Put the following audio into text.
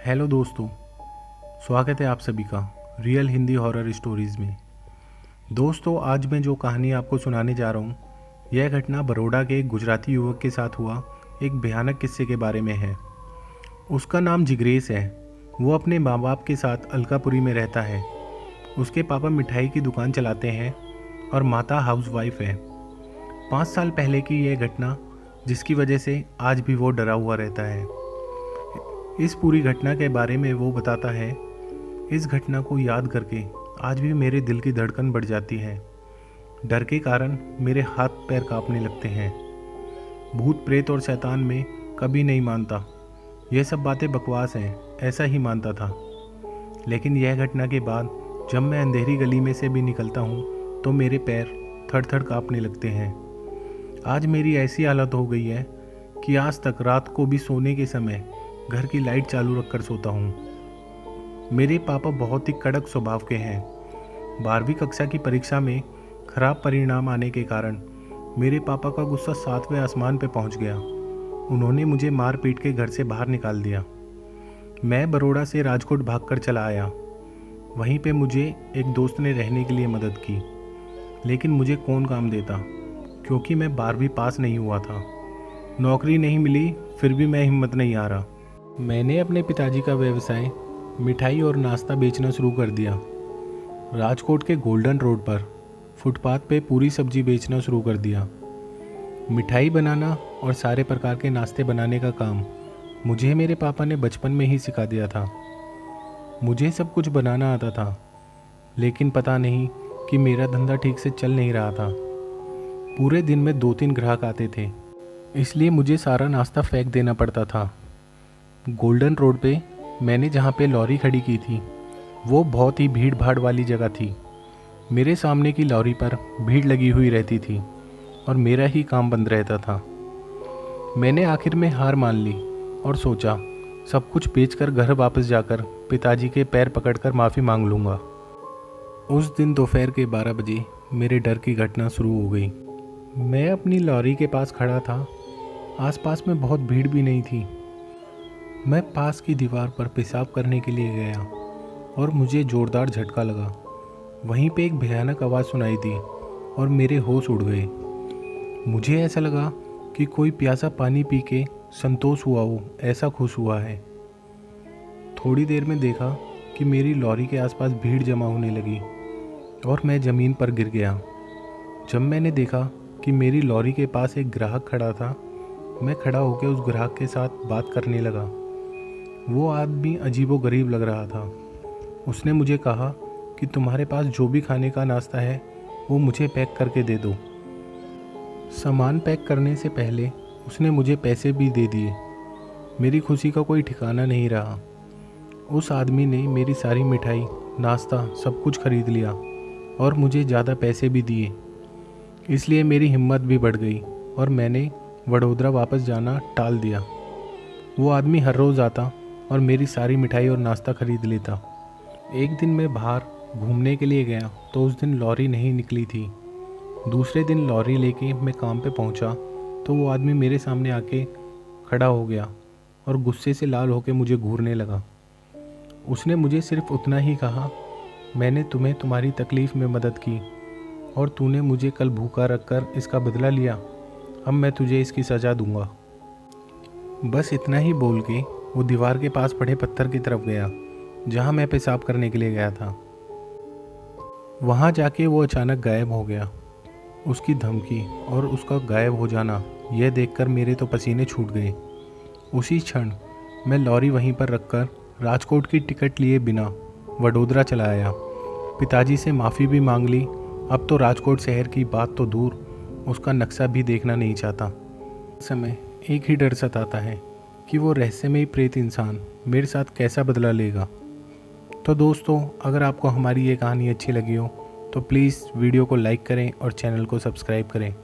Hello दोस्तों, स्वागत है आप सभी का रियल हिंदी हॉरर स्टोरीज़ में। दोस्तों, आज मैं जो कहानी आपको सुनाने जा रहा हूँ, यह घटना बड़ौदा के एक गुजराती युवक के साथ हुआ एक भयानक किस्से के बारे में है। उसका नाम जिग्नेश है। वो अपने माँ बाप के साथ अलकापुरी में रहता है। उसके पापा मिठाई की दुकान चलाते हैं और माता हाउसवाइफ है। 5 साल पहले की यह घटना, जिसकी वजह से आज भी वो डरा हुआ रहता है। इस पूरी घटना के बारे में वो बताता है। इस घटना को याद करके आज भी मेरे दिल की धड़कन बढ़ जाती है। डर के कारण मेरे हाथ पैर कांपने लगते हैं। भूत प्रेत और शैतान में कभी नहीं मानता, यह सब बातें बकवास हैं, ऐसा ही मानता था। लेकिन यह घटना के बाद जब मैं अंधेरी गली में से भी निकलता हूँ तो मेरे पैर थर थर कांपने लगते हैं। आज मेरी ऐसी हालत हो गई है कि आज तक रात को भी सोने के समय घर की लाइट चालू रखकर सोता हूँ। मेरे पापा बहुत ही कड़क स्वभाव के हैं। 12वीं कक्षा की परीक्षा में खराब परिणाम आने के कारण मेरे पापा का गुस्सा 7वें आसमान पर पहुँच गया। उन्होंने मुझे मार पीट के घर से बाहर निकाल दिया। मैं बड़ौदा से राजकोट भागकर चला आया। वहीं पे मुझे एक दोस्त ने रहने के लिए मदद की, लेकिन मुझे कौन काम देता, क्योंकि मैं 12वीं पास नहीं हुआ था। नौकरी नहीं मिली, फिर भी मैं हिम्मत नहीं आ रहा। मैंने अपने पिताजी का व्यवसाय मिठाई और नाश्ता बेचना शुरू कर दिया। राजकोट के गोल्डन रोड पर फुटपाथ पे पूरी सब्जी बेचना शुरू कर दिया। मिठाई बनाना और सारे प्रकार के नाश्ते बनाने का काम मुझे मेरे पापा ने बचपन में ही सिखा दिया था। मुझे सब कुछ बनाना आता था, लेकिन पता नहीं कि मेरा धंधा ठीक से चल नहीं रहा था। पूरे दिन में 2-3 ग्राहक आते थे, इसलिए मुझे सारा नाश्ता फेंक देना पड़ता था। गोल्डन रोड पे मैंने जहाँ पे लॉरी खड़ी की थी, वो बहुत ही भीड़ भाड़ वाली जगह थी। मेरे सामने की लॉरी पर भीड़ लगी हुई रहती थी और मेरा ही काम बंद रहता था। मैंने आखिर में हार मान ली और सोचा सब कुछ बेचकर घर वापस जाकर पिताजी के पैर पकड़कर माफ़ी मांग लूँगा। उस दिन दोपहर के 12 बजे मेरे डर की घटना शुरू हो गई। मैं अपनी लॉरी के पास खड़ा था। आसपास में बहुत भीड़ भी नहीं थी। मैं पास की दीवार पर पेशाब करने के लिए गया और मुझे ज़ोरदार झटका लगा। वहीं पे एक भयानक आवाज़ सुनाई दी और मेरे होश उड़ गए। मुझे ऐसा लगा कि कोई प्यासा पानी पी के संतोष हुआ हो, ऐसा खुश हुआ है। थोड़ी देर में देखा कि मेरी लॉरी के आसपास भीड़ जमा होने लगी और मैं ज़मीन पर गिर गया। जब मैंने देखा कि मेरी लॉरी के पास एक ग्राहक खड़ा था, मैं खड़ा होकर उस ग्राहक के साथ बात करने लगा। वो आदमी अजीबोगरीब लग रहा था। उसने मुझे कहा कि तुम्हारे पास जो भी खाने का नाश्ता है वो मुझे पैक करके दे दो। सामान पैक करने से पहले उसने मुझे पैसे भी दे दिए। मेरी खुशी का कोई ठिकाना नहीं रहा। उस आदमी ने मेरी सारी मिठाई, नाश्ता सब कुछ खरीद लिया और मुझे ज़्यादा पैसे भी दिए। इसलिए मेरी हिम्मत भी बढ़ गई और मैंने वडोदरा वापस जाना टाल दिया। वो आदमी हर रोज़ आता और मेरी सारी मिठाई और नाश्ता खरीद लेता। एक दिन मैं बाहर घूमने के लिए गया तो उस दिन लॉरी नहीं निकली थी। दूसरे दिन लॉरी लेके मैं काम पे पहुंचा तो वो आदमी मेरे सामने आके खड़ा हो गया और गुस्से से लाल होकर मुझे घूरने लगा। उसने मुझे सिर्फ उतना ही कहा, मैंने तुम्हें तुम्हारी तकलीफ़ में मदद की और तूने मुझे कल भूखा रखकर इसका बदला लिया। अब मैं तुझे इसकी सज़ा दूंगा। बस इतना ही बोल के वो दीवार के पास पड़े पत्थर की तरफ गया जहाँ मैं पेशाब करने के लिए गया था। वहाँ जाके वो अचानक गायब हो गया। उसकी धमकी और उसका गायब हो जाना यह देखकर मेरे तो पसीने छूट गए। उसी क्षण मैं लॉरी वहीं पर रखकर राजकोट की टिकट लिए बिना वडोदरा चला आया। पिताजी से माफ़ी भी मांग ली। अब तो राजकोट शहर की बात तो दूर, उसका नक्शा भी देखना नहीं चाहता। इस समय एक ही डर सताता है कि वो रहस्यमयी प्रेत इंसान मेरे साथ कैसा बदला लेगा। तो दोस्तों, अगर आपको हमारी ये कहानी अच्छी लगी हो तो प्लीज़ वीडियो को लाइक करें और चैनल को सब्सक्राइब करें।